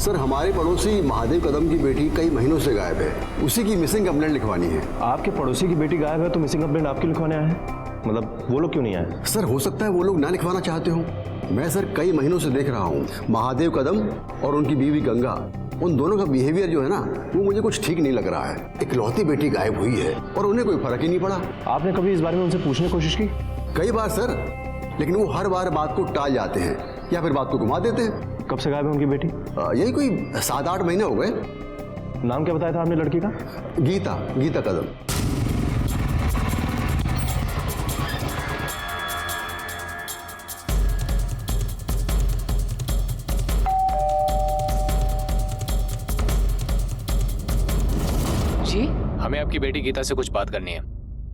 Sir हमारे पड़ोसी महादेव कदम की बेटी कई महीनों से गायब है, उसी की मिसिंग कंप्लेंट लिखवानी है। आपके पड़ोसी की बेटी गायब है तो मिसिंग कंप्लेंट आपकी लिखवाने आए हैं? मतलब वो लोग क्यों नहीं आए? सर हो सकता है वो लोग ना लिखवाना चाहते हो। मैं सर कई महीनों से देख रहा हूँ महादेव कदम और उनकी बीवी गंगा, उन दोनों का बिहेवियर जो है ना वो मुझे कुछ ठीक नहीं लग रहा है। इकलौती बेटी गायब हुई है और उन्हें कोई फर्क ही नहीं पड़ा। आपने कभी इस बारे में उनसे पूछने की कोशिश की? कई बार सर, लेकिन वो हर बार बात को टाल जाते हैं या फिर बात को घुमा देते हैं। कब से गायब है उनकी बेटी? यही कोई 7-8 महीने हो गए। नाम क्या बताया था आपने लड़की का? गीता, गीता कदम। जी हमें आपकी बेटी गीता से कुछ बात करनी है,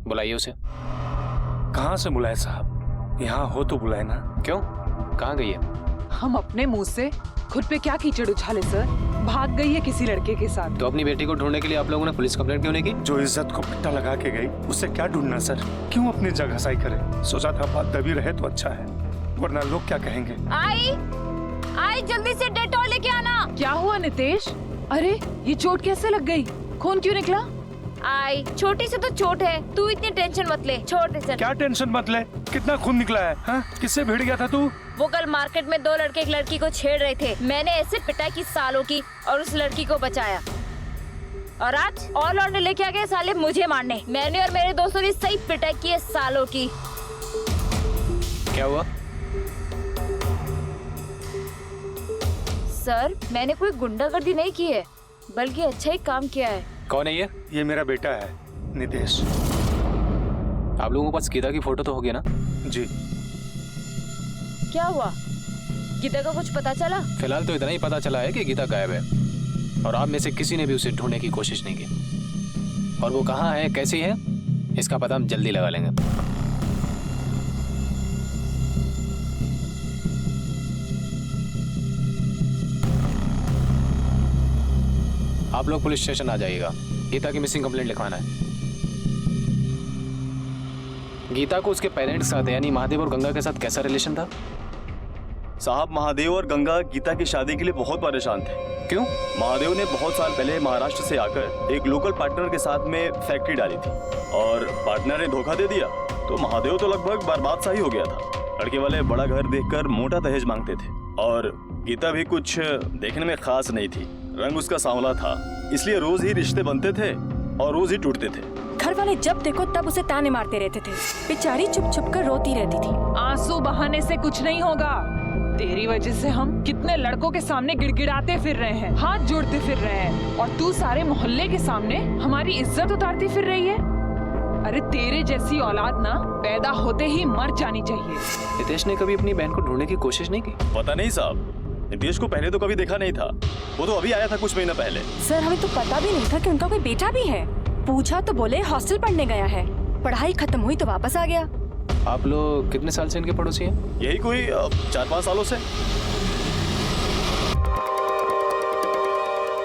बुलाइए उसे। कहाँ से बुलाए साहब? यहाँ हो तो बुलाए ना। क्यों, कहाँ गई है? हम अपने मुंह से खुद पे क्या कीचड़ उछाले सर? भाग गई है किसी लड़के के साथ। तो अपनी बेटी को ढूंढने के लिए आप लोगों ने पुलिस कंप्लेंट क्यों नहीं की? जो इज्जत को पट्टा लगा के गई उससे क्या ढूंढना सर? क्यों अपनी जगह सही करे? सोचा था बात दबी रहे तो अच्छा है, वरना लोग क्या कहेंगे। आई जल्दी से डेटॉल लेके आना। क्या हुआ नितेश? अरे ये चोट कैसे लग गई? खून क्यों निकला? आई छोटी से तो चोट है, तू इतनी टेंशन मत ले। छोड़ दे सर। क्या टेंशन मत ले? कितना खून निकला है? हाँ? किससे भिड़ गया था तू? वो कल मार्केट में 2 लड़के एक लड़की को छेड़ रहे थे, मैंने ऐसे पिटाई की सालों की और उस लड़की को बचाया। और आज और लौंडे लेके आ गए साले मुझे मारने। मैंने और मेरे दोस्तों ने सही पिटाई की है सालों की। क्या हुआ? सर मैंने कोई गुंडागर्दी नहीं की है, बल्कि अच्छा ही काम किया है। कौन है ये? ये मेरा बेटा है नितेश। आप लोगों के पास गीता की फोटो तो होगी ना? जी। क्या हुआ, गीता का कुछ पता चला? फिलहाल तो इतना ही पता चला है कि गीता गायब है और आप में से किसी ने भी उसे ढूंढने की कोशिश नहीं की। और वो कहाँ है, कैसी है, इसका पता हम जल्दी लगा लेंगे। आप लोग पुलिस स्टेशन आ जाइएगा, गीता की मिसिंग कंप्लेंट लिखवाना है। गीता को उसके पेरेंट्स के साथ यानी महादेव और गंगा के साथ कैसा रिलेशन था? साहब महादेव और गंगा गीता की शादी के लिए बहुत परेशान थे। क्यों? महादेव ने बहुत साल पहले महाराष्ट्र से आकर एक लोकल पार्टनर के साथ में फैक्ट्री डाली थी और पार्टनर ने धोखा दे दिया तो महादेव तो लगभग बर्बाद सा ही हो गया था। लड़के वाले बड़ा घर देखकर मोटा दहेज मांगते थे और गीता भी कुछ देखने में खास नहीं थी। रंग उसका सांवला था, इसलिए रोज ही रिश्ते बनते थे और रोज ही टूटते थे। घर वाले जब देखो तब उसे ताने मारते रहते थे। बेचारी चुप चुप कर रोती रहती थी। आंसू बहाने से कुछ नहीं होगा। तेरी वजह से हम कितने लड़कों के सामने गिड़गिड़ाते फिर रहे हैं, हाथ जोड़ते फिर रहे हैं, और तू सारे मोहल्ले के सामने हमारी इज्जत उतारती फिर रही है। अरे तेरे जैसी औलाद ना पैदा होते ही मर जानी चाहिए। नितेश ने कभी अपनी बहन को ढूंढने की कोशिश नहीं की? पता नहीं साहब, नितेश को पहले तो कभी देखा नहीं था, वो तो अभी आया था कुछ महीना पहले। सर हमें तो पता भी नहीं था कि उनका कोई बेटा भी है। पूछा तो बोले हॉस्टल पढ़ने गया है, पढ़ाई खत्म हुई तो वापस आ गया। आप लोग कितने साल से इनके पड़ोसी हैं? यही कोई 4-5 सालों से।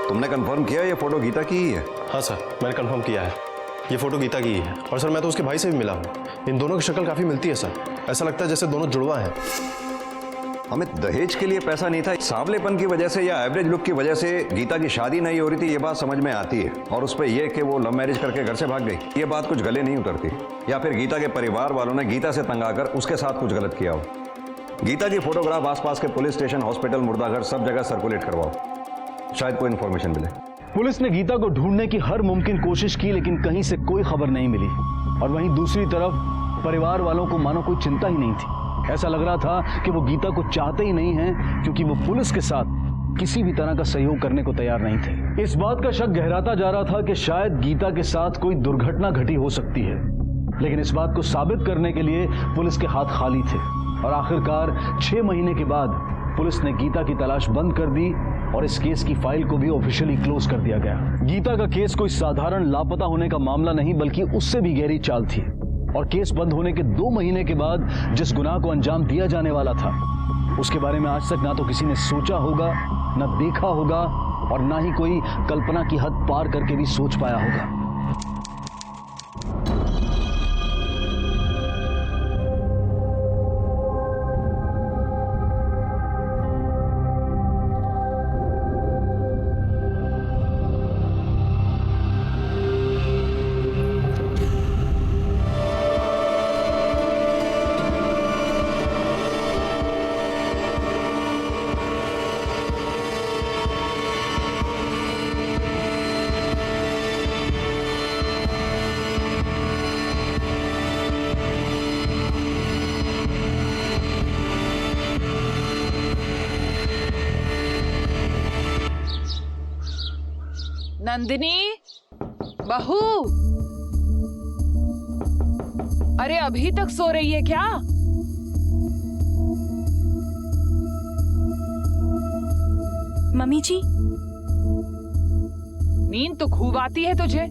तुमने कंफर्म किया ये फोटो गीता की ही है? हाँ सर, मैंने कंफर्म किया है, ये फोटो गीता की ही है। और सर मैं तो उसके भाई से भी मिला हूँ, इन दोनों की शक्ल काफी मिलती है सर। ऐसा लगता है जैसे दोनों जुड़वा हैं। हमें दहेज के लिए पैसा नहीं था, सांवलेपन की वजह से या एवरेज लुक की वजह से गीता की शादी नहीं हो रही थी, ये बात समझ में आती है। और उस पर यह कि वो लव मैरिज करके घर से भाग गई, ये बात कुछ गले नहीं उतरती। या फिर गीता के परिवार वालों ने गीता से तंग आकर उसके साथ कुछ गलत किया हो। गीता की फोटोग्राफ आसपास के पुलिस स्टेशन, हॉस्पिटल, मुर्दाघर सब जगह सर्कुलेट करवाओ, शायद कोई इन्फॉर्मेशन मिले। पुलिस ने गीता को ढूंढने की हर मुमकिन कोशिश की, लेकिन कहीं से कोई खबर नहीं मिली। और वहीं दूसरी तरफ परिवार वालों को मानो कोई चिंता ही नहीं थी। ऐसा लग रहा था कि वो गीता को चाहते ही नहीं हैं, क्योंकि वो पुलिस के साथ किसी भी तरह का सहयोग करने को तैयार नहीं थे। इस बात का शक गहराता जा रहा था कि शायद गीता के साथ कोई दुर्घटना घटी हो सकती है, लेकिन इस बात को साबित करने के लिए पुलिस के हाथ खाली थे। और आखिरकार 6 महीने के बाद पुलिस ने गीता की तलाश बंद कर दी और इस केस की फाइल को भी ऑफिशियली क्लोज कर दिया गया। गीता का केस कोई साधारण लापता होने का मामला नहीं, बल्कि उससे भी गहरी चाल थी। और केस बंद होने के 2 महीने के बाद जिस गुनाह को अंजाम दिया जाने वाला था, उसके बारे में आज तक ना तो किसी ने सोचा होगा, न देखा होगा, और ना ही कोई कल्पना की हद पार करके भी सोच पाया होगा। नंदिनी, बहू, अरे अभी तक सो रही है क्या? मम्मी जी, नींद तो खूब आती है तुझे।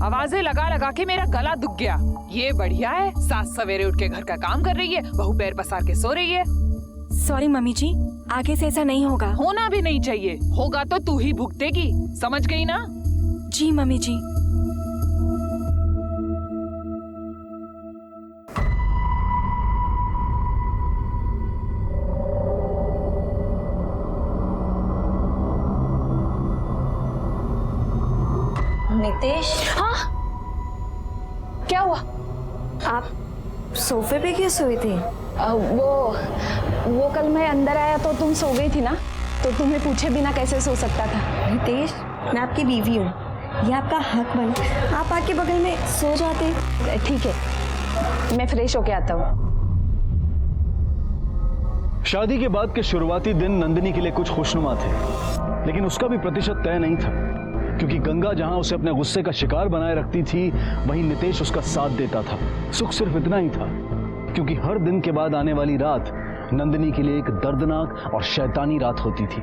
आवाजें लगा लगा के मेरा गला दुख गया। ये बढ़िया है, सास सवेरे उठ के घर का काम कर रही है, बहू पैर पसार के सो रही है। सॉरी मम्मी जी, आगे से ऐसा नहीं होगा। होना भी नहीं चाहिए, होगा तो तू ही भुगतेगी, समझ गई ना? जी मम्मी जी। नितेश, हाँ, क्या हुआ? आप सोफे पे क्यों सोई थी? वो कल मैं अंदर आया तो तुम सो गई थी ना, तो तुम्हें पूछे बिना कैसे सो सकता था? नितेश, मैं आपकी बीवी हूँ, ये आपका हक बना, आप आके बगल में सो जाते। ठीक है, मैं फ्रेश होके आता हूँ। शादी के बाद के शुरुआती दिन नंदिनी के लिए कुछ खुशनुमा थे, लेकिन उसका भी प्रतिशत तय नहीं था, क्योंकि गंगा जहां उसे अपने गुस्से का शिकार बनाए रखती थी, वहीं नितेश उसका साथ देता था। सुख सिर्फ इतना ही था, क्योंकि हर दिन के बाद आने वाली रात नंदिनी के लिए एक दर्दनाक और शैतानी रात होती थी।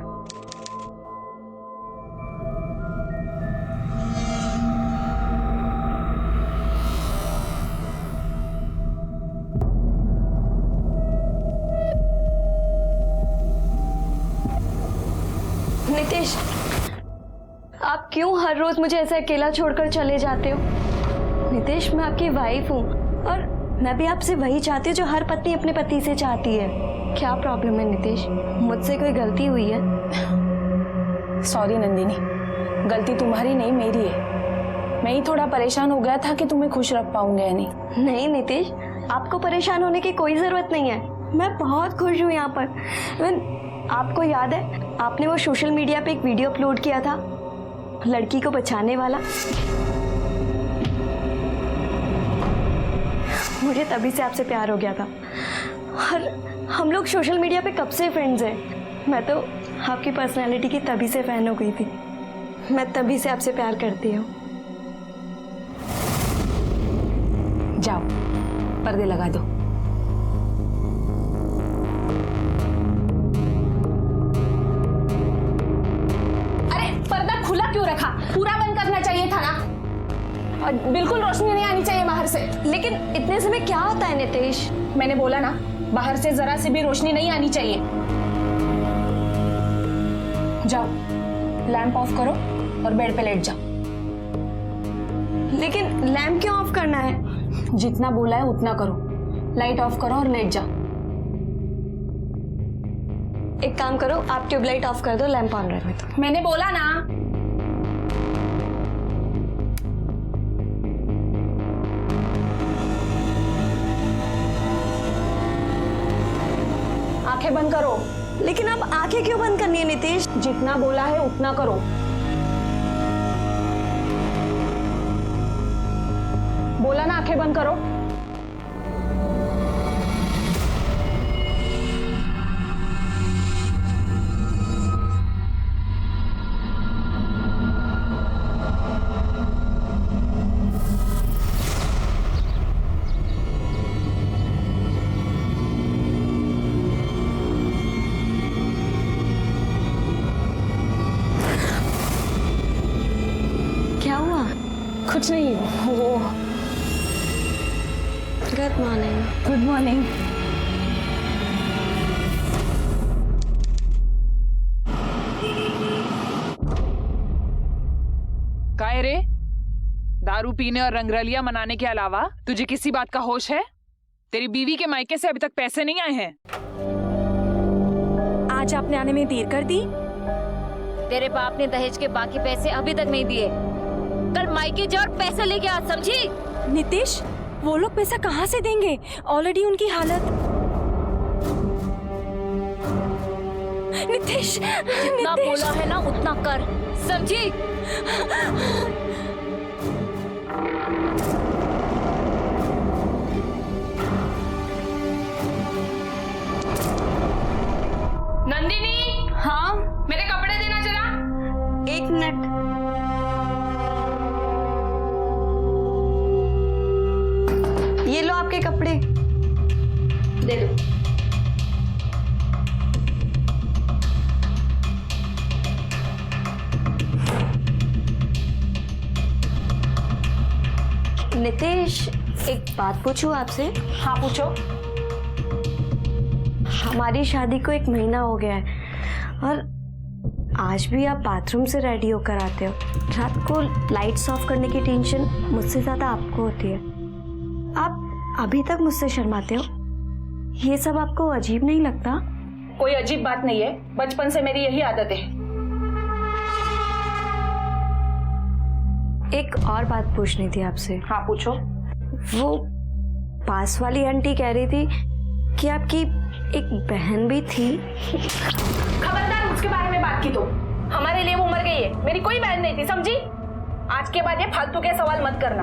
नितेश, आप क्यों हर रोज मुझे ऐसे अकेला छोड़कर चले जाते हो? नितेश, मैं आपकी वाइफ हूँ और मैं भी आपसे वही चाहती हूँ जो हर पत्नी अपने पति से चाहती है। क्या प्रॉब्लम है नितेश? मुझसे कोई गलती हुई है? सॉरी नंदिनी, गलती तुम्हारी नहीं मेरी है। मैं ही थोड़ा परेशान हो गया था कि तुम्हें खुश रख पाऊंगा या नहीं। नहीं नितेश, आपको परेशान होने की कोई जरूरत नहीं है, मैं बहुत खुश हूँ यहाँ पर। आपको याद है, आपने वो सोशल मीडिया पे एक वीडियो अपलोड किया था लड़की को बचाने वाला? मुझे तभी से आपसे प्यार हो गया था और हम लोग सोशल मीडिया पे कब से फ्रेंड्स हैं। मैं तो आपकी पर्सनालिटी की तभी से फैन हो गई थी, मैं तभी से आपसे प्यार करती हूँ। जाओ, पर्दे लगा दो। अरे पर्दा खुला क्यों रखा? पूरा बंद करना चाहिए था ना। और बिल्कुल रोशनी नहीं आनी चाहिए बाहर से। लेकिन इतने समय क्या होता है नितेश? मैंने बोला ना, बाहर से जरा से भी रोशनी नहीं आनी चाहिए। जाओ, लैंप ऑफ करो और बेड पे लेट जाओ। लेकिन लैंप क्यों ऑफ करना है? जितना बोला है उतना करो। लाइट ऑफ करो और लेट जाओ। एक काम करो, आप ट्यूबलाइट ऑफ कर दो, लैंप ऑन रहने दो। मैंने बोला ना। आंखें बंद करो। लेकिन अब आंखें क्यों बंद करनी है नितेश? जितना बोला है उतना करो। बोला ना आंखें बंद करो। क्या हुआ? कुछ नहीं, वो गुड मॉर्निंग। Good morning. काय रे, दारू पीने और रंगरलिया मनाने के अलावा तुझे किसी बात का होश है? तेरी बीवी के मायके से अभी तक पैसे नहीं आए हैं। आज आपने आने में देर कर दी। तेरे बाप ने दहेज के बाकी पैसे अभी तक नहीं दिए। कल मायके जा और पैसे लेके आ, समझी? नितेश, वो लोग पैसा कहाँ से देंगे? ऑलरेडी उनकी हालत। नितेश, जितना बोला है ना उतना कर, समझी? नंदिनी। हाँ, मेरे कपड़े देना जरा। एक मिनट। ये लो आपके कपड़े, दे दो। नितेश, एक बात पूछूं आपसे? हाँ पूछो। हमारी शादी को 1 महीना हो गया है और आज भी आप बाथरूम से रेडी होकर आते हो। रात को लाइट्स ऑफ करने की टेंशन मुझसे ज्यादा आपको होती है। आप अभी तक मुझसे शर्माते हो। ये सब आपको अजीब नहीं लगता? कोई अजीब बात नहीं है, बचपन से मेरी यही आदत है। एक और बात पूछनी थी आपसे। हाँ पूछो। वो पास वाली आंटी कह रही थी कि आपकी एक बहन भी थी। खबरदार उसके बारे में बात की तो। हमारे लिए वो मर गई है, मेरी कोई बहन नहीं थी, समझी? आज के बाद ये फालतू के सवाल मत करना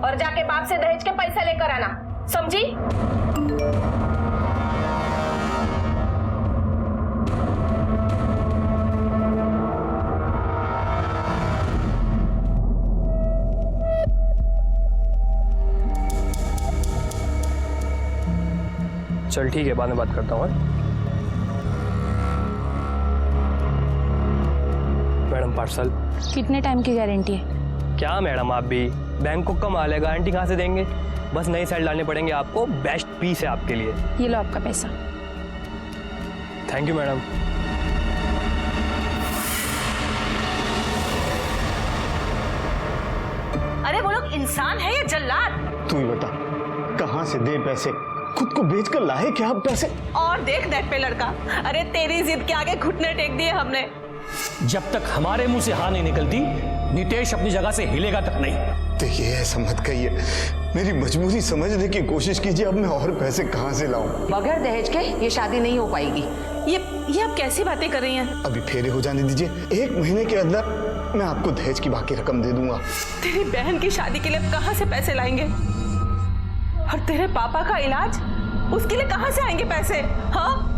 और जाके बाप से दहेज के पैसे लेकर आना, समझी? चल ठीक है, बाद में बात करता हूँ। Madam parcel. कितने टाइम की गारंटी है? क्या मैडम, आप भी बैंक को कमा ले, गारंटी कहाँ से देंगे? बस नई साइड लाने पड़ेंगे आपको, बेस्ट पीस है आपके लिए। ये लो आपका पैसा। Thank you madam. अरे वो लोग इंसान है या जल्लाद? तू ही बता, कहाँ से दे पैसे? खुद को बेचकर लाए क्या आप पैसे? और देख देख पे लड़का, अरे तेरी जिद के आगे घुटने टेक दिए हमने। जब तक हमारे मुंह से हाँ नहीं निकलती, नितेश अपनी जगह से हिलेगा तक नहीं। देखिए ऐसा मत कहिए, मेरी मजबूरी समझने की कोशिश कीजिए। अब मैं और पैसे कहाँ से लाऊं? बगैर दहेज के ये शादी नहीं हो पाएगी। ये आप कैसी बातें कर रही हैं? अभी फेरे हो जाने दीजिए, 1 महीने के अंदर मैं आपको दहेज की बाकी रकम दे दूंगा। तेरी बहन की शादी के लिए कहाँ से पैसे लाएंगे? और तेरे पापा का इलाज, उसके लिए कहाँ से आएंगे पैसे? हाँ?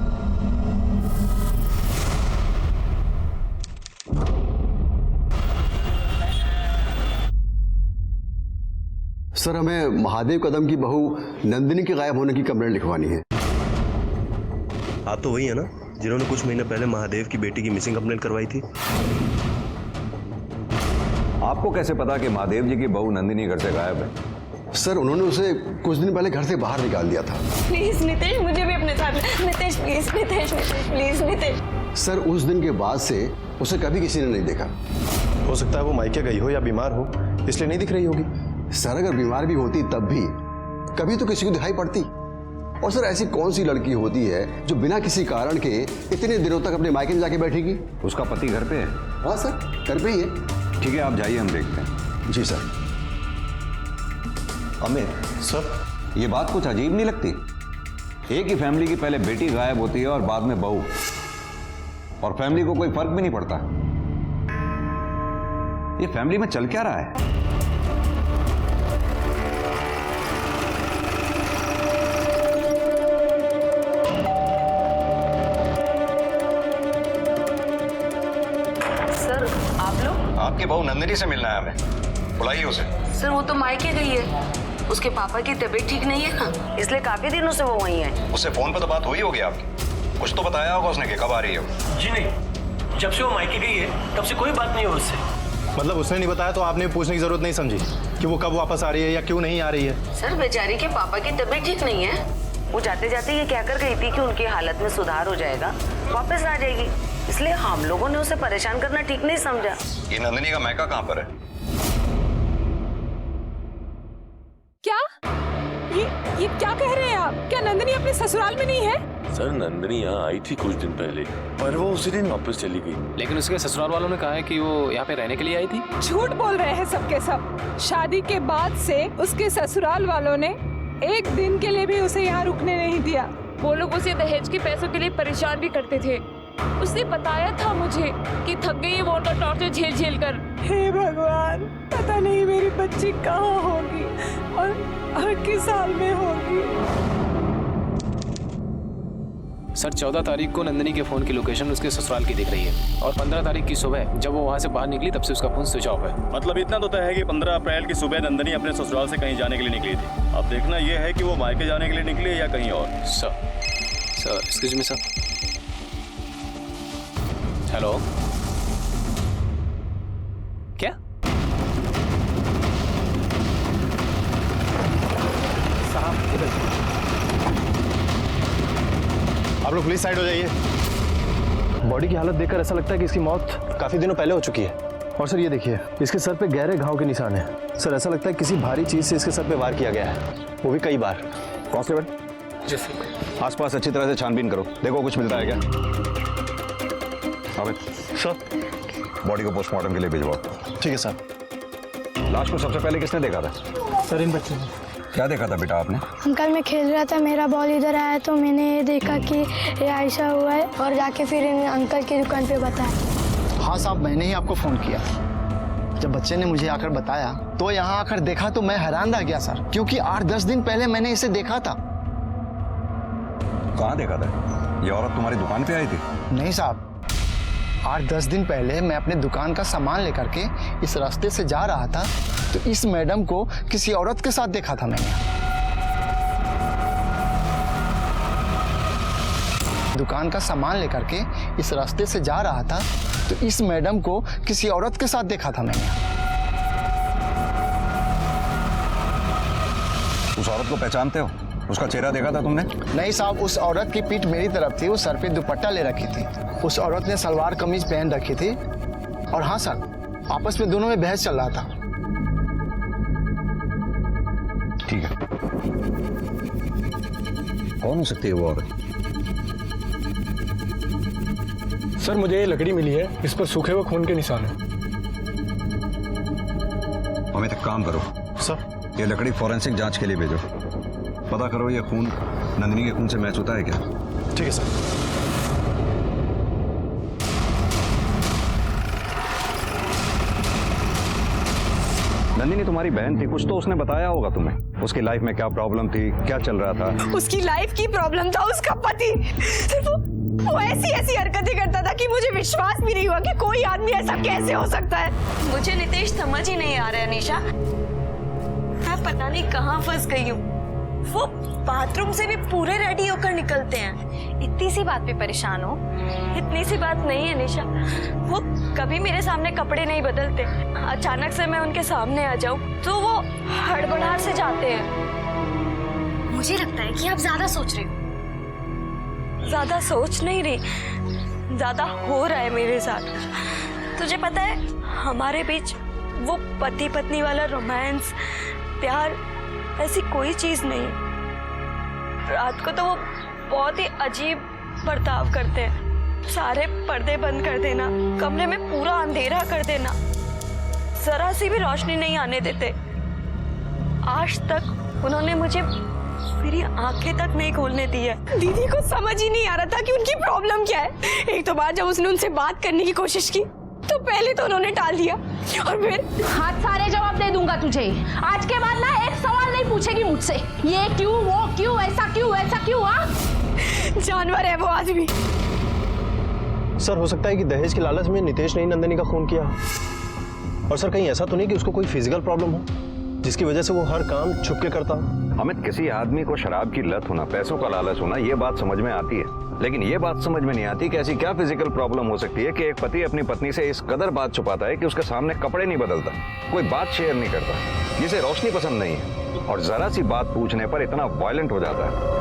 सर, हमें महादेव कदम की बहू नंदिनी के गायब होने की कंप्लेंट लिखवानी है। आप तो वही है ना जिन्होंने कुछ महीने पहले महादेव की बेटी की मिसिंग कंप्लेंट करवाई थी? आपको कैसे पता कि महादेव जी की बहू नंदिनी घर से गायब है? सर, उन्होंने उसे कुछ दिन पहले घर से बाहर निकाल दिया था। प्लीज नितेश, मुझे भी अपने साथ। Nitesh please, Nitesh please, Nitesh. Sir, उस दिन के बाद से उसे कभी किसी ने नहीं देखा। हो सकता है वो मायके गई हो या बीमार हो, इसलिए नहीं दिख रही होगी। सर, अगर बीमार भी होती तब भी कभी तो किसी को दिखाई पड़ती। और सर, ऐसी कौन सी लड़की होती है जो बिना किसी कारण के इतने दिनों तक अपने मायके में जाके बैठेगी? उसका पति घर पे है? हाँ सर, घर पे ही है। ठीक है, आप जाइए, हम देखते हैं। जी सर। अमित सर, ये बात कुछ अजीब नहीं लगती? एक ही फैमिली की पहले बेटी गायब होती है और बाद में बहू, और फैमिली को कोई फर्क भी नहीं पड़ता। ये फैमिली में चल क्या रहा है? सर, आप लोग? आपकी बहू नंदिनी से मिलना है हमें, बुलाइए उसे। सर, वो तो मायके गई है, उसके पापा की तबीयत ठीक नहीं है ना, इसलिए काफी दिनों से वो वहीं है। उससे फोन पर तो बात हुई होगी आपकी, कुछ तो बताया होगा उसने कि कब आ रही है? जी नहीं, जब से वो मायके गई है तब से कोई बात नहीं हो उससे। मतलब उसने नहीं बताया तो आपने पूछने की जरूरत नहीं समझी कि वो कब वापस आ रही है या क्यों नहीं आ रही है? सर, बेचारी के पापा की तबीयत ठीक नहीं है, वो जाते जाते ये कहकर गई थी कि उनकी हालत में सुधार हो जाएगा, वापस आ जाएगी, इसलिए हम लोगों ने उसे परेशान करना ठीक नहीं समझा। ये नंदिनी का मायका कहाँ पर है? क्या? ये क्या कह रहे हैं आप? क्या नंदिनी अपने ससुराल में नहीं है? सर, नंदिनी यहाँ आई थी कुछ दिन पहले, पर वो उसी दिन वापस चली गई। लेकिन उसके ससुराल वालों ने कहा है कि वो यहाँ पे रहने के लिए आई थी। झूठ बोल रहे हैं सबके सब। शादी के बाद से उसके ससुराल वालों ने एक दिन के लिए भी उसे यहाँ रुकने नहीं दिया। वो लोग उसे दहेज के पैसों के लिए परेशान भी करते थे। उसने बताया था मुझे कि थक गई है वो उनका टॉर्चर झेल झेल कर। हे भगवान, पता नहीं मेरी बच्ची कहाँ होगी और किस हाल में होगी। सर, 14 तारीख को नंदिनी के फोन की लोकेशन उसके ससुराल की दिख रही है और 15 तारीख की सुबह जब वो वहाँ से बाहर निकली तब से उसका फोन स्विच ऑफ है। मतलब इतना तो तय है कि 15 अप्रैल की सुबह नंदिनी अपने ससुराल से कहीं जाने के लिए निकली थी। अब देखना यह है कि वो मायके जाने के लिए निकले या कहीं और। Sir excuse me sir. Hello, क्या? आप लोग प्लीज साइड हो जाइए। बॉडी की हालत देखकर ऐसा लगता है कि इसकी मौत काफी दिनों पहले हो चुकी है। और सर ये देखिए, इसके सर पे गहरे घाव के निशान हैं। सर ऐसा लगता है किसी भारी चीज से इसके सर पे वार किया गया है, वो भी कई बार। कांस्टेबल, आसपास अच्छी तरह से छानबीन करो, देखो कुछ मिलता है क्या। अबे सर, बॉडी को पोस्टमार्टम के लिए भिजवाओ। ठीक है सर। लाश को सबसे पहले किसने देखा था? सर इन बच्चों ने। क्या देखा था बेटा आपने? अंकल मैं खेल रहा था, मेरा बॉल इधर आया तो मैंने ये देखा कि ये ऐसा हुआ है और जाके फिर इन अंकल की दुकान पे बताया। हाँ साहब, मैंने ही आपको फ़ोन किया। जब बच्चे ने मुझे आकर बताया तो यहाँ आकर देखा तो मैं हैरान रह गया सर, क्योंकि 8-10 दिन पहले मैंने इसे देखा था। कहाँ देखा था? ये औरत तुम्हारी दुकान पे आई थी? नहीं साहब, 8-10 दिन पहले मैं अपने दुकान का सामान लेकर के इस रास्ते से जा रहा था तो इस मैडम को किसी औरत के साथ देखा था मैंने। दुकान का सामान लेकर के इस रास्ते से जा रहा था तो इस मैडम को किसी औरत के साथ देखा था मैंने। उस औरत को पहचानते हो? उसका चेहरा देखा था तुमने? नहीं साहब, उस औरत की पीठ मेरी तरफ थी, वो सर पे दुपट्टा ले रखी थी। उस औरत ने सलवार कमीज पहन रखी थी और हाँ सर, आपस में दोनों में बहस चल रहा था। ठीक है, कौन हो सकती है वो औरत? सर मुझे ये लकड़ी मिली है, इस पर सूखे हुए खून के निशान है। अमित एक काम करो सर, ये लकड़ी फॉरेंसिक जांच के लिए भेजो। पता करो ये खून नंदिनी के खून से मैच होता है क्या। ठीक है सर। नंदिनी तुम्हारी बहन थी, कुछ तो उसने बताया होगा तुम्हें। उसकी लाइफ में क्या प्रॉब्लम थी, क्या चल रहा था? उसकी लाइफ की प्रॉब्लम था उसका पति। सिर्फ वो ऐसी हरकतें करता था कि मुझे विश्वास भी नहीं हुआ कि कोई आदमी ऐसा कैसे हो सकता है। मुझे नितेश समझ ही नहीं आ रहा है निशा, मैं पता नहीं कहाँ फंस गई हूँ। वो बाथरूम से भी पूरे रेडी होकर निकलते हैं। इतनी सी बात पे परेशान हो? इतनी सी बात नहीं है निशा, वो कभी मेरे सामने कपड़े नहीं बदलते। अचानक से मैं उनके सामने आ जाऊं तो वो हड़बड़ाहट से जाते हैं। मुझे लगता है कि आप ज्यादा सोच रहे हो। ज्यादा सोच नहीं रही, ज्यादा हो रहा है मेरे साथ। तुझे पता है हमारे बीच वो पति पत्नी वाला रोमांस, प्यार, ऐसी कोई चीज नहीं। रात को तो वो बहुत ही अजीब बर्ताव करते हैं। सारे पर्दे बंद कर देना, कमरे में पूरा अंधेरा कर देना, जरा सी भी रोशनी नहीं आने देते। आज तक उन्होंने मुझे मेरी आंखें तक नहीं खोलने दी है। दीदी को समझ ही नहीं आ रहा था कि उनकी प्रॉब्लम क्या है। एक तो बार जब उसने उनसे बात करने की कोशिश की तो पहले तो उन्होंने टाल दिया और फिर हाथ सारे जवाब दे दूंगा तुझे। आज के बाद ना एक सवाल नहीं पूछेगी मुझसे, ये क्यों, वो क्यों, ऐसा क्यों, हाँ? जानवर है वो आदमी। सर हो सकता है कि दहेज के लालच में नितेश ने नंदिनी का खून किया। और सर कहीं ऐसा तो नहीं कि उसको कोई फिजिकल प्रॉब्लम हो जिसकी वजह से वो हर काम छुप के करता हो? अमित, किसी आदमी को शराब की लत होना, पैसों का लालच होना, ये बात समझ में आती है, लेकिन ये बात समझ में नहीं आती कि ऐसी क्या फिजिकल प्रॉब्लम हो सकती है कि एक पति अपनी पत्नी से इस कदर बात छुपाता है कि उसके सामने कपड़े नहीं बदलता, कोई बात शेयर नहीं करता, जिसे रोशनी पसंद नहीं है, और जरा सी बात पूछने पर इतना वायलेंट हो जाता है।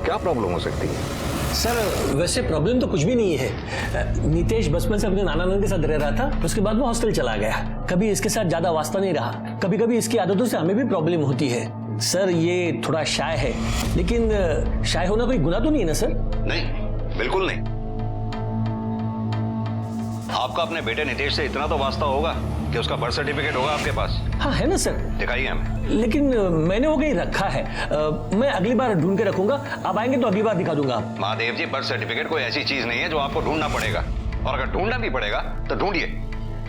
क्या प्रॉब्लम हो सकती है? सर वैसे प्रॉब्लम तो कुछ भी नहीं है। नितेश बचपन से अपने नाना नानी के साथ रह रहा था, उसके बाद वो हॉस्टल चला गया। कभी इसके साथ ज्यादा वास्ता नहीं रहा। कभी कभी इसकी आदतों से हमें भी प्रॉब्लम होती है। सर ये थोड़ा शाय है, लेकिन शाय होना कोई गुनाह तो नहीं है ना सर? नहीं, बिल्कुल नहीं। आपका अपने बेटे नितेश से इतना तो वास्ता होगा कि उसका बर्थ सर्टिफिकेट होगा आपके पास? हाँ है ना सर। दिखाइए हमें। लेकिन मैंने वो कहीं रखा है, मैं अगली बार ढूंढ के रखूंगा। आप आएंगे तो अगली बार दिखा दूंगा। महादेव जी, बर्थ सर्टिफिकेट कोई ऐसी चीज नहीं है जो आपको ढूंढना पड़ेगा, और अगर ढूंढना भी पड़ेगा तो ढूंढिए,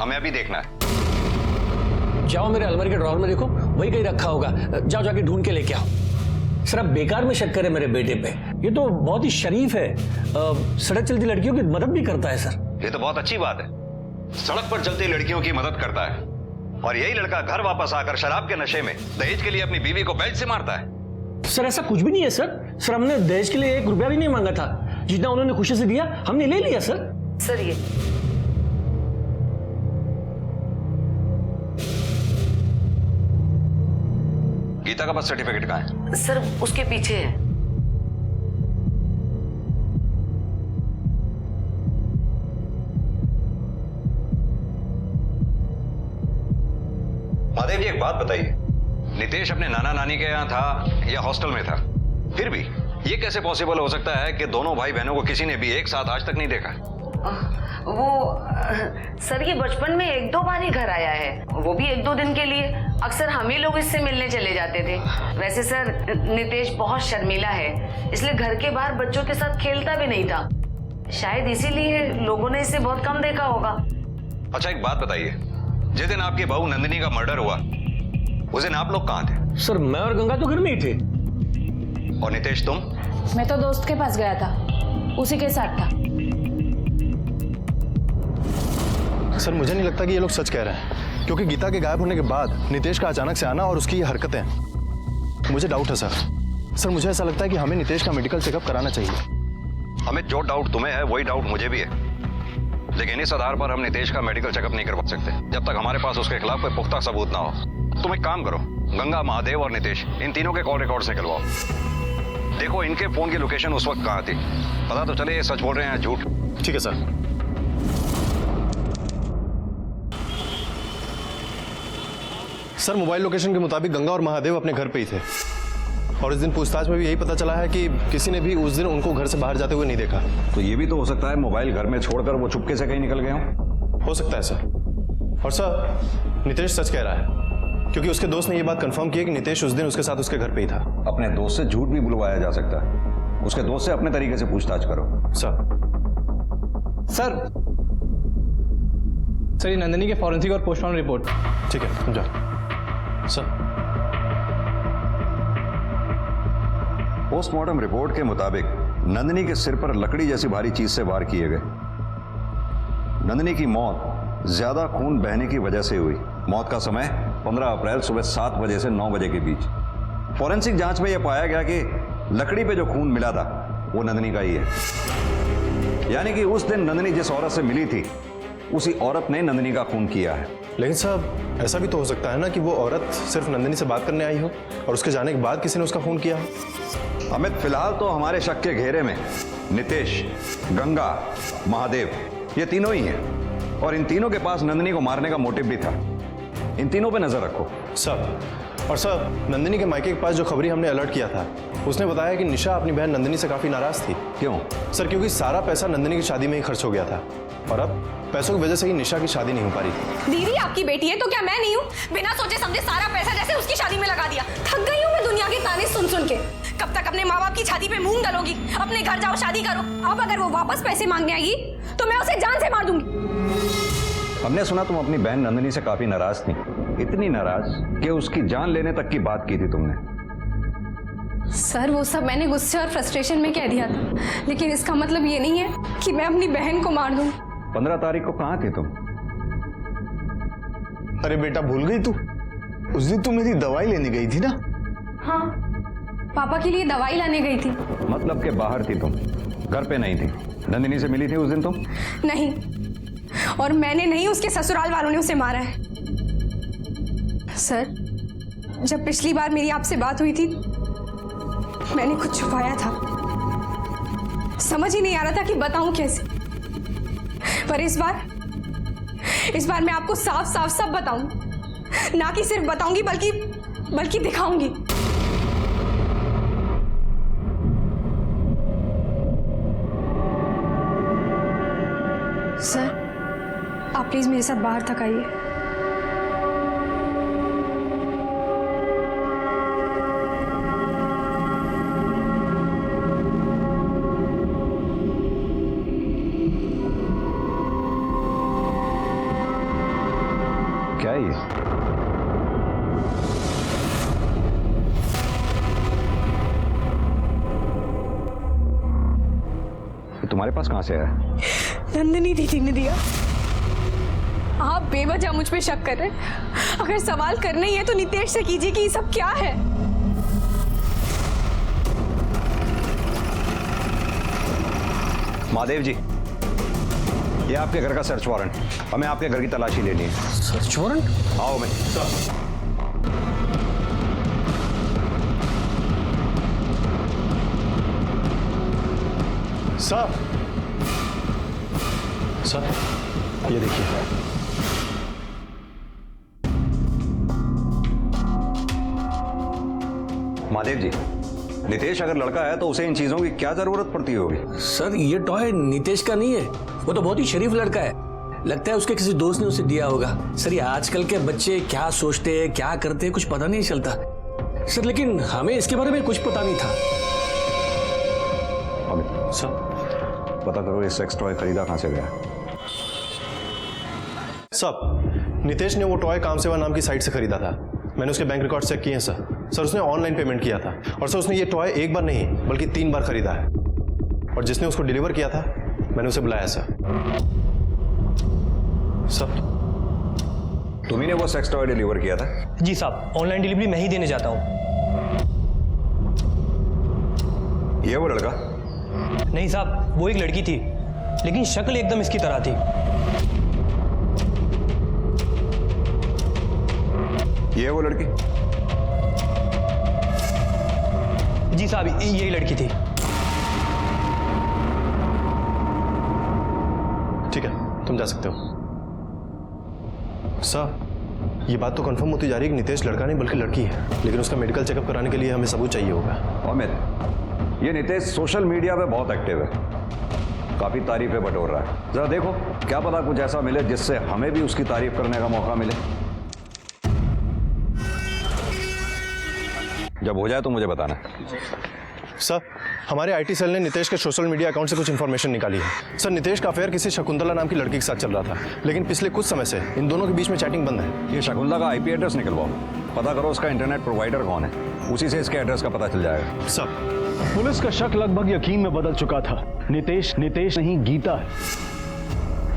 हमें अभी देखना है। जाओ मेरे अलमारी के ड्रॉर में देखो, वही कहीं रखा होगा। जाओ जाके ढूंढ के लेके आओ। सर आप बेकार में शक करें मेरे बेटे पे, ये तो बहुत ही शरीफ है, सड़क चलती लड़कियों की मदद भी करता है सर। ये तो बहुत अच्छी बात है, सड़क पर चलती लड़कियों की मदद करता है। और यही लड़का घर वापस आकर शराब के नशे में दहेज के लिए अपनी बीवी को बेल्ट से मारता है। सर ऐसा कुछ भी नहीं है सर हमने दहेज के लिए 1 रुपया भी नहीं मांगा था। जितना उन्होंने खुशी से दिया हमने ले लिया सर। सर ये गीता का बर्थ सर्टिफिकेट कहाँ है? सर उसके पीछे है। महादेव जी एक बात बताइए, नितेश अपने नाना नानी के यहाँ था या हॉस्टल में था? फिर भी ये कैसे पॉसिबल हो सकता है कि दोनों भाई बहनों को किसी ने भी एक साथ आज तक नहीं देखा? सर ये बचपन में 1-2 बार ही घर आया है, वो भी 1-2 दिन के लिए। अक्सर हम ही लोग इससे मिलने चले जाते थे। वैसे सर नितेश बहुत शर्मीला है, इसलिए घर के बाहर बच्चों के साथ खेलता भी नहीं था। शायद इसीलिए लोगों ने इसे बहुत कम देखा होगा। अच्छा एक बात बताइए, जिस दिन आपकी बहू नंदिनी का मर्डर हुआ उस दिन आप लोग कहाँ थे? सर मैं और गंगा तो घर में ही थे। और नितेश तुम? मैं तो दोस्त के पास गया था, उसी के साथ था। सर मुझे नहीं लगता कि ये लोग सच कह रहे हैं, क्योंकि गीता के गायब होने के बाद नितेश का अचानक से आना और उसकी ये हरकतें, मुझे डाउट है सर मुझे ऐसा लगता है कि हमें नितेश का मेडिकल चेकअप कराना चाहिए। हमें जो डाउट तुम्हें है वही डाउट मुझे भी है, लेकिन इस आधार पर हम नितेश का मेडिकल चेकअप नहीं करवा सकते जब तक हमारे पास उसके खिलाफ कोई पुख्ता सबूत ना हो। तुम एक काम करो, गंगा, महादेव और नितेश इन तीनों के कॉल रिकॉर्ड्स निकलवाओ। देखो इनके फोन की लोकेशन उस वक्त कहाँ थी, पता तो चले ये सच बोल रहे हैं झूठ। ठीक है सर। सर मोबाइल लोकेशन के मुताबिक गंगा और महादेव अपने घर पे ही थे और इस दिन पूछताछ में भी यही पता चला है कि किसी ने भी उस दिन उनको घर से बाहर जाते हुए नहीं देखा। तो ये भी तो हो सकता है मोबाइल घर में छोड़कर वो चुपके से कहीं निकल गए हों। हो सकता है सर। और सर नितेश सच कह रहा है, क्योंकि उसके दोस्त ने ये बात कंफर्म की है कि नितेश उस दिन उसके साथ उसके घर पे ही था। अपने दोस्त से झूठ भी बुलवाया जा सकता है, उसके दोस्त से अपने तरीके से पूछताछ करो। सर ये नंदिनी के फॉरेंसिक और पोस्टमार्टम रिपोर्ट। ठीक है जाओ सर। पोस्टमार्टम रिपोर्ट के मुताबिक नंदिनी के सिर पर लकड़ी जैसी भारी चीज से वार किए गए। नंदिनी की मौत ज्यादा खून बहने की वजह से हुई। मौत का समय 15 अप्रैल सुबह 7 बजे से 9 बजे के बीच। फॉरेंसिक जांच में यह पाया गया कि लकड़ी पे जो खून मिला था वो नंदिनी का ही है, यानी कि उस दिन नंदिनी जिस औरत से मिली थी उसी औरत ने नंदिनी का खून किया है। लेकिन साहब ऐसा भी तो हो सकता है ना कि वो औरत सिर्फ नंदिनी से बात करने आई हो और उसके जाने के बाद किसी ने उसका खून किया हो। अमित फिलहाल तो हमारे शक के घेरे में नितेश, गंगा, महादेव ये तीनों ही हैं और इन तीनों के पास नंदिनी को मारने का मोटिव भी था। इन तीनों पे नजर रखो सब। और सर नंदिनी के मायके के पास जो खबरी हमने अलर्ट किया था उसने बताया कि निशा अपनी बहन नंदिनी से काफी नाराज थी। क्यों? सर क्योंकि सारा पैसा नंदिनी की शादी में ही खर्च हो गया था और अब पैसों की वजह से ही निशा की शादी नहीं हो पा रही थी। दीदी आपकी बेटी है तो क्या मैं नहीं हूँ? बिना सोचे समझे सारा पैसा जैसे उसकी शादी में लगा दिया। थक गई हूँ मैं दुनिया की ताने सुन सुन के। कब तक अपने माँ बाप की छाती पे मूंग डालोगी? अपने घर जाओ शादी करो। अब अगर वो वापस पैसे मांगने आएगी तो मैं उसे जान से मार दूंगी। हमने सुना तुम अपनी बहन नंदिनी से काफी नाराज थी, इतनी नाराज कि उसकी जान लेने तक की बात की थी तुमने। सर वो सब मैंने गुस्से और फ्रस्ट्रेशन में कह दिया था, लेकिन इसका मतलब ये नहीं है कि मैं अपनी बहन को मार दूं। 15 तारीख को कहाँ थी तुम? अरे बेटा भूल गई तू? उस दिन तू मेरी दवाई लेने गई थी ना? हाँ पापा के लिए दवाई लाने गई थी। मतलब के बाहर थी तुम, घर पे नहीं थी। नंदिनी से मिली थी उस दिन तुम? नहीं, और मैंने नहीं, उसके ससुराल वालों ने उसे मारा है। सर जब पिछली बार मेरी आपसे बात हुई थी मैंने कुछ छुपाया था, समझ ही नहीं आ रहा था कि बताऊं कैसे। पर इस बार मैं आपको साफ साफ सब बताऊं, ना कि सिर्फ बताऊंगी बल्कि दिखाऊंगी। सर आप प्लीज मेरे साथ बाहर तक आइए। क्या है ये? तुम्हारे पास कहां से आया? नंदिनी दीदी ने दिया। आप बेवजह मुझ पे शक कर रहे हैं। अगर सवाल करना ही है तो नितेश से कीजिए कि ये सब क्या है। महादेव जी, ये आपके घर का सर्च वारंट। हमें आपके घर की तलाशी लेनी है। Search warrant? आओ मैं। सर, सर ये देखिए। महादेव जी, नितेश अगर लड़का है तो उसे इन चीजों की क्या जरूरत पड़ती होगी? सर ये टॉय नितेश का नहीं है, वो तो बहुत ही शरीफ लड़का है। लगता है उसके किसी दोस्त ने उसे दिया होगा। सर ये आजकल के बच्चे क्या सोचते हैं क्या करते हैं कुछ पता नहीं चलता सर, लेकिन हमें इसके बारे में कुछ पता नहीं था। अमित सर, पता करो ये सेक्स टॉय खरीदा कहां से गया। सब नितेश ने वो टॉय कामसेवा नाम की साइट से खरीदा था। मैंने उसके बैंक रिकॉर्ड चेक किए हैं सर। सर उसने ऑनलाइन पेमेंट किया था और सर उसने ये टॉय एक बार नहीं बल्कि 3 बार खरीदा है। और जिसने उसको डिलीवर किया था मैंने उसे बुलाया सर। सर तुम्ही ने वो सेक्स टॉय डिलीवर किया था? जी साहब, ऑनलाइन डिलीवरी मैं ही देने जाता हूँ। ये वो लड़का? नहीं साहब, वो एक लड़की थी, लेकिन शक्ल एकदम इसकी तरह थी। ये वो लड़की? जी साहब, यही लड़की थी। ठीक है, तुम जा सकते हो। सर ये बात तो कंफर्म होती जा रही है कि नितेश लड़का नहीं बल्कि लड़की है, लेकिन उसका मेडिकल चेकअप कराने के लिए हमें सबूत चाहिए होगा। अमित, ये नितेश सोशल मीडिया पे बहुत एक्टिव है, काफी तारीफें बटोर रहा है। जरा देखो, क्या पता कुछ ऐसा मिले जिससे हमें भी उसकी तारीफ करने का मौका मिले। जब हो जाए तो मुझे बताना। सर हमारे आईटी सेल ने नितेश के सोशल मीडिया अकाउंट से कुछ इन्फॉर्मेशन निकाली है। सर नितेश का अफेयर किसी शकुंतला नाम की लड़की के साथ चल रहा था, लेकिन पिछले कुछ समय से इन दोनों के बीच में चैटिंग बंद है। ये शकुंतला का आईपी एड्रेस निकलवाओ, पता करो उसका इंटरनेट प्रोवाइडर कौन है, उसी से इसके एड्रेस का पता चल जाएगा। सर पुलिस का शक लगभग यकीन में बदल चुका था। नितेश नहीं गीता है,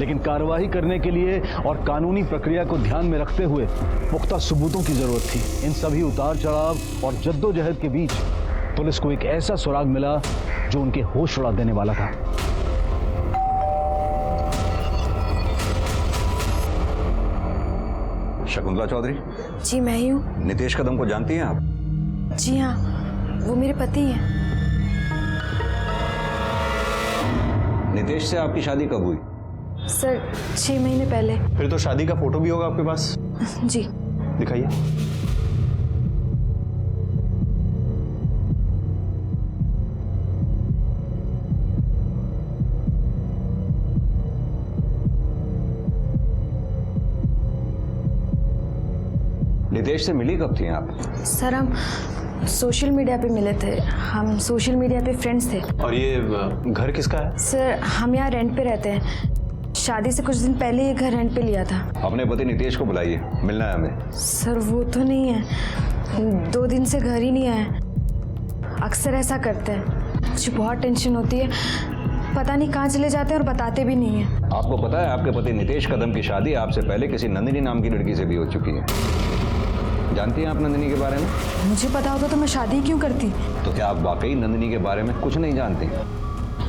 लेकिन कार्रवाई करने के लिए और कानूनी प्रक्रिया को ध्यान में रखते हुए पुख्ता सबूतों की जरूरत थी। इन सभी उतार चढ़ाव और जद्दोजहद के बीच पुलिस को एक ऐसा सुराग मिला जो उनके होश उड़ा देने वाला था। शकुंतला चौधरी? जी मैं ही हूँ। नितेश कदम को जानती हैं आप? जी हाँ, वो मेरे पति हैं। नितेश से आपकी शादी कब हुई? सर 6 महीने पहले। फिर तो शादी का फोटो भी होगा आपके पास? जी। दिखाइए। नितेश से मिली कब थी आप? सर हम सोशल मीडिया पे मिले थे, हम सोशल मीडिया पे फ्रेंड्स थे। और ये घर किसका है? सर हम यहाँ रेंट पे रहते हैं, शादी से कुछ दिन पहले ये घर रेंट पे लिया था। अपने पति नितेश को बुलाइए, मिलना है हमें। सर वो तो नहीं है, 2 दिन से घर ही नहीं आए। अक्सर ऐसा करते हैं, मुझे बहुत टेंशन होती है, पता नहीं कहाँ चले जाते हैं और बताते भी नहीं है। आपको पता है आपके पति नितेश कदम की शादी आपसे पहले किसी नंदिनी नाम की लड़की से भी हो चुकी है। जानती हैं आप नंदिनी के बारे में? मुझे पता होता तो मैं शादी क्यों करती। तो क्या आप वाकई नंदिनी के बारे में कुछ नहीं जानती?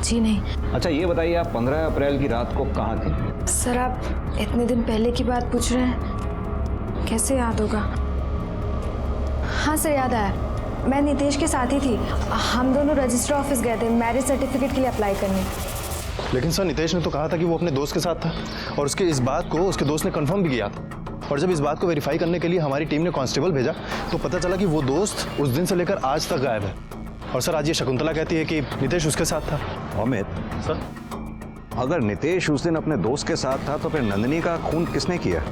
जी नहीं। अच्छा ये बताइए, आप 15 अप्रैल की रात को कहाँ थी? सर आप इतने दिन पहले की बात पूछ रहे हैं, कैसे याद होगा? हाँ सर याद आया, मैं नितेश के साथ ही थी। हम दोनों रजिस्टर ऑफिस गए थे मैरिज सर्टिफिकेट के लिए अप्लाई करने। लेकिन सर नितेश ने तो कहा था कि वो अपने दोस्त के साथ था, और उसके इस बात को उसके दोस्त ने कंफर्म भी किया था। और जब इस बात को वेरीफाई करने के लिए हमारी टीम ने कांस्टेबल भेजा तो पता चला कि वो दोस्त उस दिन से लेकर आज तक गायब है। और सर आज ये शकुंतला कहती है कि नितेश उसके साथ था। अमित सर, अगर नितेश उस दिन अपने दोस्त के साथ था तो फिर नंदिनी का खून किसने किया?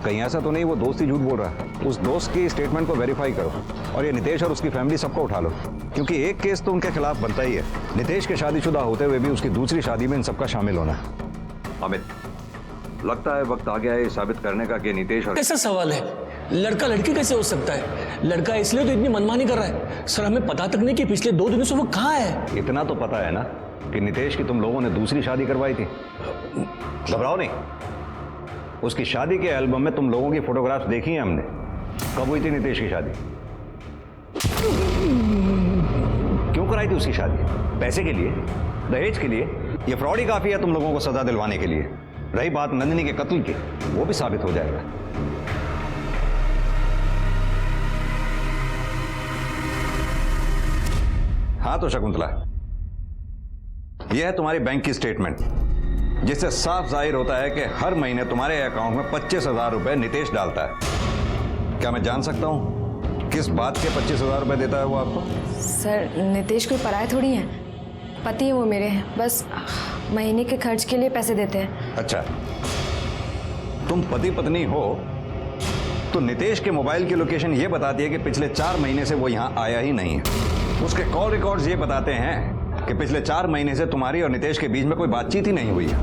कहीं ऐसा तो नहीं वो दोस्त ही झूठ बोल रहा है? उस दोस्त की स्टेटमेंट को वेरीफाई करो और ये नितेश और उसकी फैमिली सबको उठा लो, क्योंकि एक केस तो उनके खिलाफ बनता ही है। नितेश के शादीशुदा होते हुए भी उसकी दूसरी शादी में इन सबका शामिल होना है। अमित लगता है वक्त आ गया है साबित करने का कि नितेश और... कैसा सवाल है, लड़का लड़की कैसे हो सकता है? लड़का इसलिए तो इतनी मनमानी कर रहा है। सर हमें पता तक नहीं कि पिछले 2 दिनों से वो कहाँ है। इतना तो पता है ना कि नितेश की तुम लोगों ने दूसरी शादी करवाई थी। घबराओ नहीं, उसकी शादी के एल्बम में तुम लोगों की फोटोग्राफ्स देखी हैं हमने। कब हुई थी नितेश की शादी? क्यों कराई थी उसकी शादी? पैसे के लिए? दहेज के लिए? ये फ्रॉड ही काफी है तुम लोगों को सजा दिलवाने के लिए। रही बात नंदिनी के कत्ल की, वो भी साबित हो जाएगा। हाँ तो शकुंतला, यह है तुम्हारी बैंक की स्टेटमेंट, जिससे साफ जाहिर होता है कि हर महीने तुम्हारे अकाउंट में 25,000 रुपए नितेश डालता है। क्या मैं जान सकता हूं किस बात के 25,000 रुपए देता है वो आपको? सर, नितेश कोई पराये थोड़ी है, पति है वो मेरे, बस महीने के खर्च के लिए पैसे देते हैं। अच्छा, तुम पति पत्नी हो तो नितेश के मोबाइल की लोकेशन ये बताती है कि पिछले 4 महीने से वो यहाँ आया ही नहीं है। उसके कॉल रिकॉर्ड्स ये बताते हैं कि पिछले 4 महीने से तुम्हारी और नितेश के बीच में कोई बातचीत ही नहीं हुई है।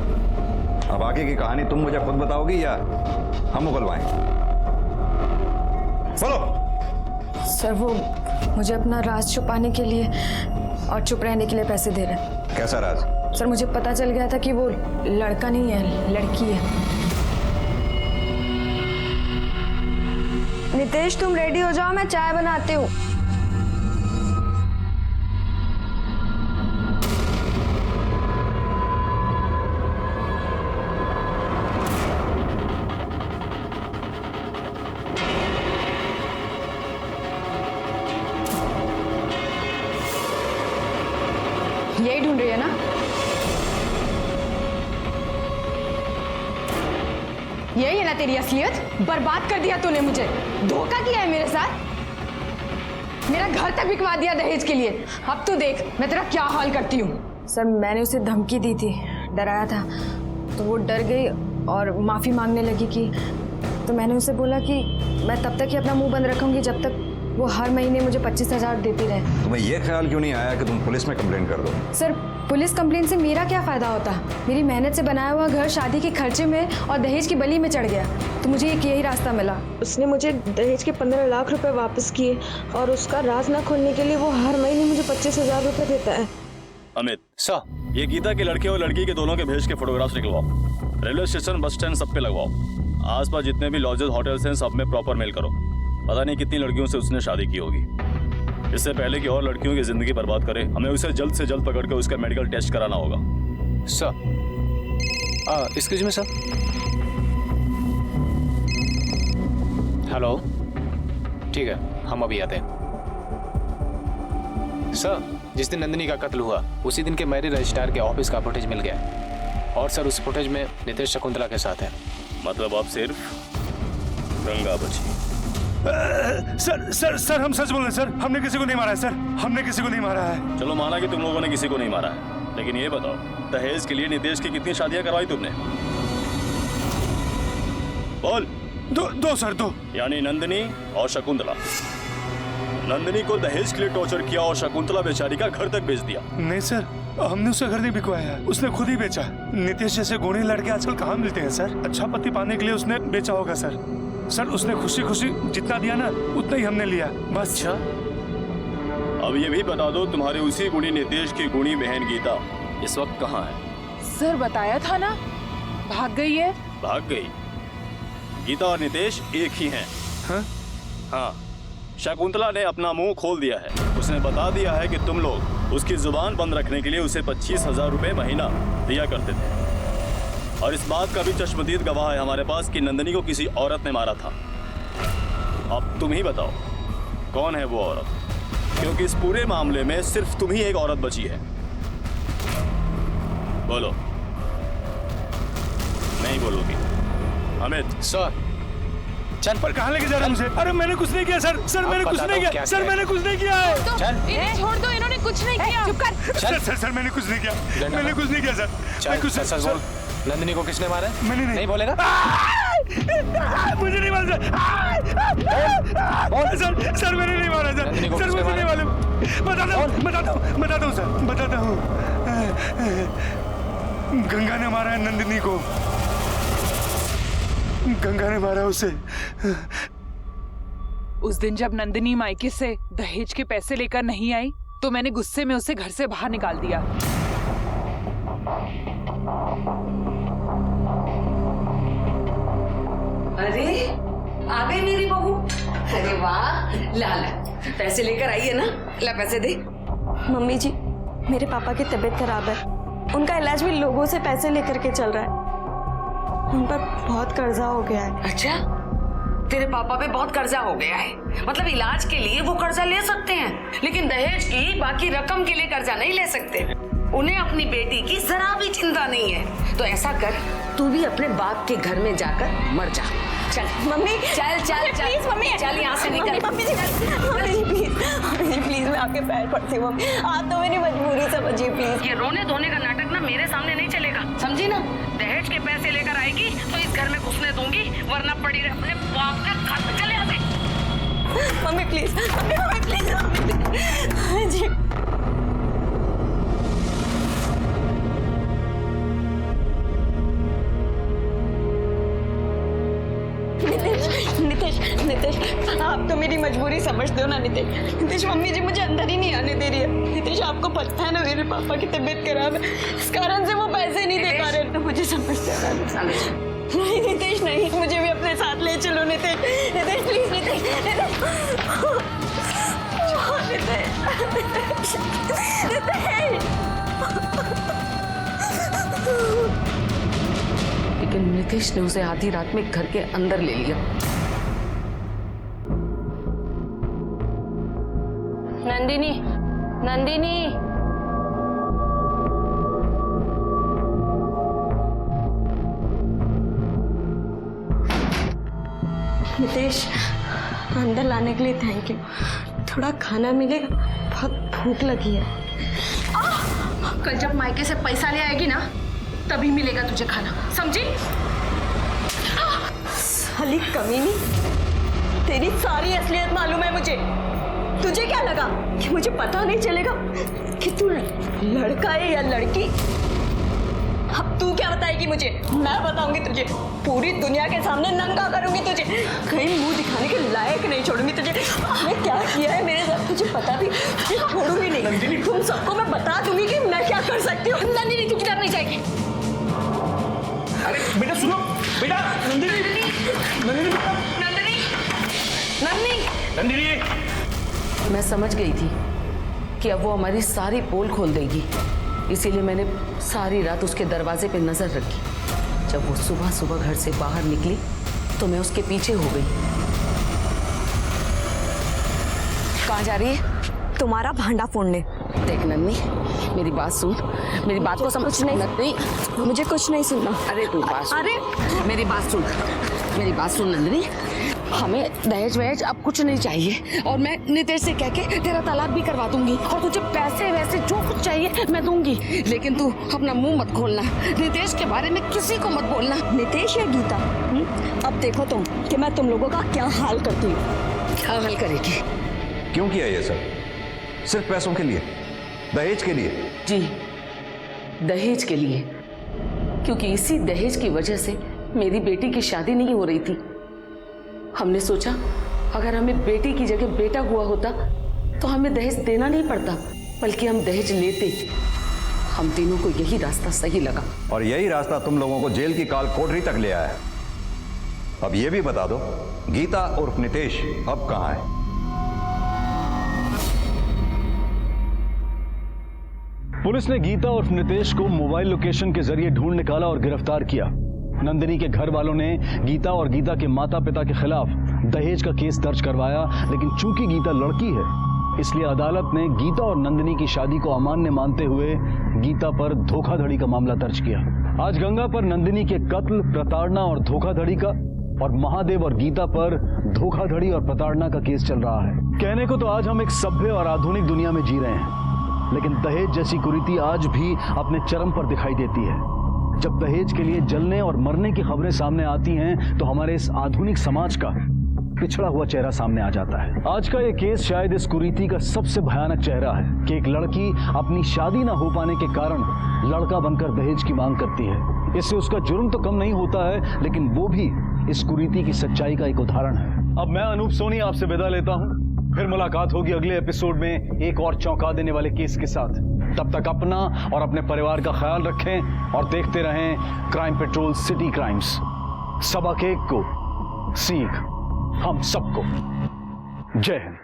अब आगे की कहानी तुम मुझे खुद बताओगी या हम उगलवाएं? बोलो। सर, वो मुझे अपना राज छुपाने के लिए और चुप रहने के लिए पैसे दे रहे हैं। कैसा राज? सर, मुझे पता चल गया था कि वो लड़का नहीं है, लड़की है। नितेश, तुम रेडी हो जाओ, मैं चाय बनाती हूँ। यही ढूंढ रही है ना? यही है ना तेरी असलियत? बर्बाद कर दिया तूने मुझे, धोखा किया है मेरे साथ, मेरा घर तक बिकवा दिया दहेज के लिए। अब तू देख मैं तेरा क्या हाल करती हूँ। सर, मैंने उसे धमकी दी थी, डराया था, तो वो डर गई और माफी मांगने लगी कि, तो मैंने उसे बोला कि मैं तब तक ही अपना मुंह बंद रखूंगी जब तक वो हर महीने मुझे 25,000 देती रहे। तुम्हें यह ख्याल क्यों नहीं आया कि तुम पुलिस में कंप्लेंट कर दो? सर, पुलिस कंप्लेंट से मेरा क्या फायदा होता? मेरी मेहनत से बनाया हुआ घर शादी के खर्चे में और दहेज की बली में चढ़ गया, तो मुझे एक यही रास्ता मिला। उसने मुझे दहेज के 15 लाख रुपए वापस किए और उसका राज न खोलने के लिए वो हर महीने मुझे 25,000 रुपए देता है। अमित सर, ये गीता के लड़के और लड़की के दोनों के भेज के फोटोग्राफ्स निकलवाओ। रेलवे स्टेशन, बस स्टैंड सब पे लगवाओ। आसपास जितने भी लॉजेस, होटल्स हैं, सब में प्रॉपर मेल करो। पता नहीं कितनी लड़कियों से उसने शादी की होगी। इससे पहले कि और लड़कियों की जिंदगी बर्बाद करे, हमें उसे जल्द से जल्द पकड़ कर उसका मेडिकल टेस्ट कराना होगा। Sir, excuse me sir. Hello, ठीक है, हम अभी आते हैं। सर, जिस दिन नंदिनी का कत्ल हुआ उसी दिन के मैरिज रजिस्ट्रार के ऑफिस का फुटेज मिल गया और सर उस फुटेज में नितेश शकुंतला के साथ है। मतलब अब सिर्फ गंगा बची। सर हम सच बोल रहे हैं सर, हमने किसी को नहीं मारा है सर, हमने किसी को नहीं मारा है। चलो माना कि तुम लोगों ने किसी को नहीं मारा है, लेकिन ये बताओ दहेज के लिए नितेश की कितनी शादियां करवाई तुमने? बोल। दो सर, दो। यानी नंदिनी और शकुंतला। नंदिनी को दहेज के लिए टॉर्चर किया और शकुंतला बेचारी का घर तक बेच दिया। नहीं सर, हमने उसे घर नहीं बिकवाया, उसने खुद ही बेचा। नितेश जैसे गुणी लड़के आजकल कहाँ मिलते हैं सर? अच्छा पति पाने के लिए उसने बेचा होगा सर। सर, उसने खुशी खुशी जितना दिया ना उतना ही हमने लिया, बस। अच्छा, अब ये भी बता दो तुम्हारे उसी गुणी नितेश की गुणी बहन गीता इस वक्त कहाँ है? सर, बताया था ना, भाग गई है। भाग गई? गीता और नितेश एक ही हैं। हाँ, शकुंतला ने अपना मुंह खोल दिया है। उसने बता दिया है कि तुम लोग उसकी जुबान बंद रखने के लिए उसे 25,000 रुपए महीना दिया करते थे। और इस बात का भी चश्मदीद गवाह है हमारे पास कि नंदिनी को किसी औरत ने मारा था। अब तुम ही बताओ कौन है वो औरत, क्योंकि इस पूरे मामले में सिर्फ तुम ही एक औरत बची है। बोलो। नहीं बोलोगी? अमित। सर, चल। पर कहाँ लेके जा रहे हैं मुझे? अरे मैंने कुछ नहीं किया सर, मैंने कुछ नहीं किया सर, मैंने कुछ नहीं किया है। चल, इन्हें छोड़ दो, इन्होंने कुछ नहीं किया। चुप कर। सर मैंने कुछ नहीं किया, मैंने कुछ नहीं किया सर। सच बोल, नंदिनी को किसने मारा? मैंने नहीं बोलेगा? मुझे नहीं मारा सर, मैंने नहीं मारा सर, मुझे नहीं मालूम। बताता हूँ सर, बताता हूँ। गंगा ने मारा है नंदिनी को, गंगा ने मारा उसे। उस दिन जब नंदिनी मायके से दहेज के पैसे लेकर नहीं आई तो मैंने गुस्से में उसे घर से बाहर निकाल दिया। अरे आ गई मेरी बहू। अरे वाह, ला पैसे लेकर आई है ना, ला पैसे दे। मम्मी जी, मेरे पापा की तबीयत खराब है, उनका इलाज भी लोगों से पैसे लेकर के चल रहा है, उन पर बहुत कर्जा हो गया है। अच्छा, तेरे पापा पे बहुत कर्जा हो गया है? मतलब इलाज के लिए वो कर्जा ले सकते हैं, लेकिन दहेज की बाकी रकम के लिए कर्जा नहीं ले सकते। उन्हें अपनी बेटी की जरा भी चिंता नहीं है। तो ऐसा कर, तू भी अपने बाप के घर में जाकर मर जा। चल मम्मी, चल चल चल प्लीज मम्मी, चल यहाँ से निकल। मम्मी जी प्लीज, मैं आपके पैर पड़ती हूँ मम्मी, आप तो मेरी मजबूरी समझिए प्लीज। ये रोने धोने का नाटक ना मेरे सामने नहीं चलेगा, समझी ना? दहेज के पैसे लेकर आएगी तो इस घर में घुसने दूंगी, वरना पड़ी रहे अपने बाप का घर। चले यहाँ से। मम्मी प्लीज, मम्मी प्लीज जी। नितेश, आप तो मेरी मजबूरी समझते हो ना नितेश। मम्मी जी मुझे अंदर ही नहीं आने दे रही है। नितेश, आपको पता है ना मेरे पापा की तबीयत खराब है, इस कारण से वो पैसे नहीं दे पा रहे, तो मुझे समझते हो ना। नहीं नितेश नहीं, मुझे भी अपने साथ ले चलो नितेश प्लीज, नितेश। लेकिन नितेश ने उसे आधी रात में घर के अंदर ले लिया। नंदिनी, नितेश, अंदर लाने के लिए थैंक यू। थोड़ा खाना मिलेगा, बहुत भूख लगी है। कल जब मायके से पैसा ले आएगी ना, तभी मिलेगा तुझे खाना, समझी? साली कमीनी, तेरी सारी असलियत मालूम है मुझे। तुझे क्या लगा कि मुझे पता नहीं चलेगा कि तू लड़का है या लड़की? अब तू क्या बताएगी मुझे? मैं बताऊंगी तुझे, पूरी दुनिया के सामने नंगा करूंगी तुझे, कहीं मुंह दिखाने के लायक नहीं छोड़ूंगी तुझे। मैं क्या किया है मेरे साथ तुझे पता भी, छोड़ूंगी नहीं। तुम सबको मैं बता दूंगी कि मैं क्या कर सकती हूँ। नंदिनी, तू किधर नहीं जाएगी? अरे बेटा सुनो, बेटा नंदिनी, मैं समझ गई थी कि अब वो हमारी सारी पोल खोल देगी, इसीलिए मैंने सारी रात उसके दरवाजे पे नजर रखी। जब वो सुबह सुबह घर से बाहर निकली तो मैं उसके पीछे हो गई। कहाँ जा रही है? तुम्हारा भांडा फोड़ने। देख नन्नी, मेरी बात सुन, मेरी बात को समझ। नहीं, मुझे कुछ नहीं सुनना। अरे तू बात सुन। अरे मेरी बात सुन नंदिनी, हमें दहेज वहेज अब कुछ नहीं चाहिए, और मैं नितेश से कह के तेरा तलाक भी करवा दूंगी, और तुझे पैसे वैसे जो कुछ चाहिए मैं दूंगी, लेकिन तू अपना मुंह मत खोलना, नितेश के बारे में किसी को मत बोलना। नितेश या गीता, अब देखो तुम कि मैं तुम लोगों का क्या हाल करती हूँ। क्या हाल करेगी? क्यों किया ये सब? सिर्फ पैसों के लिए, दहेज के लिए? जी, दहेज के लिए, क्योंकि इसी दहेज की वजह से मेरी बेटी की शादी नहीं हो रही थी। हमने सोचा अगर हमें बेटी की जगह बेटा हुआ होता तो हमें दहेज देना नहीं पड़ता, बल्कि हम दहेज लेते। हम तीनों को यही रास्ता सही लगा, और यही रास्ता तुम लोगों को जेल की काल कोठरी तक ले आया। अब ये भी बता दो, गीता उर्फ नितेश अब कहाँ है? पुलिस ने गीता उर्फ नितेश को मोबाइल लोकेशन के जरिए ढूंढ निकाला और गिरफ्तार किया। नंदिनी के घर वालों ने गीता और गीता के माता पिता के खिलाफ दहेज का केस दर्ज करवाया, लेकिन चूंकि गीता लड़की है इसलिए अदालत ने गीता और नंदिनी की शादी को अमान्य मानते हुए गीता पर धोखाधड़ी का मामला दर्ज किया। आज गंगा पर नंदिनी के कत्ल, प्रताड़ना और धोखाधड़ी का, और महादेव और गीता पर धोखाधड़ी और प्रताड़ना का केस चल रहा है। कहने को तो आज हम एक सभ्य और आधुनिक दुनिया में जी रहे हैं, लेकिन दहेज जैसी कुरीति आज भी अपने चरम पर दिखाई देती है। जब दहेज के लिए जलने और मरने की खबरें सामने आती हैं तो हमारे इस आधुनिक समाज का पिछड़ा हुआ चेहरा सामने आ जाता है। आज का ये केस शायद इस कुरीति का सबसे भयानक चेहरा है कि एक लड़की अपनी शादी ना हो पाने के कारण लड़का बनकर दहेज की मांग करती है। इससे उसका जुर्म तो कम नहीं होता है, लेकिन वो भी इस कुरीति की सच्चाई का एक उदाहरण है। अब मैं अनूप सोनी आपसे विदा लेता हूँ, फिर मुलाकात होगी अगले एपिसोड में एक और चौंका देने वाले केस के साथ। तब तक अपना और अपने परिवार का ख्याल रखें और देखते रहें क्राइम पेट्रोल सिटी क्राइम्स। सबक एक को सीख हम सबको। जय हिंद।